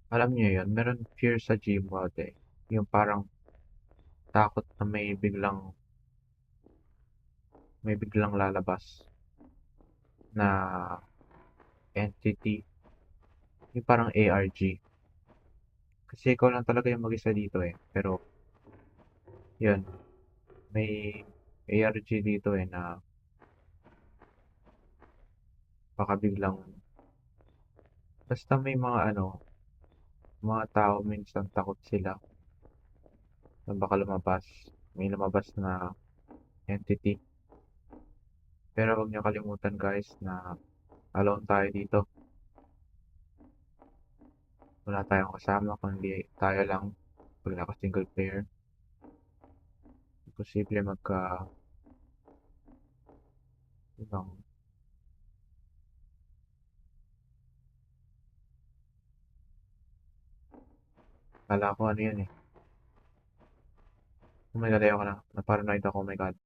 Alam niyo yun, meron fear sa Gmod eh. Yung parang takot na may biglang lalabas na entity. Yung parang ARG. Kasi ikaw lang talaga yung mag-isa dito eh. Pero, yun, may ARG dito eh na baka biglang, basta may mga mga tao minsan takot sila na baka lumabas. May lumabas na entity. Pero huwag niyo kalimutan guys na alone tayo dito. Wala tayong kasama kundi tayo lang. Pag naka single player, posible magka ibang kala ko ano yun eh. Oh my god, ayoko na. Na-paranoid ako, oh my god.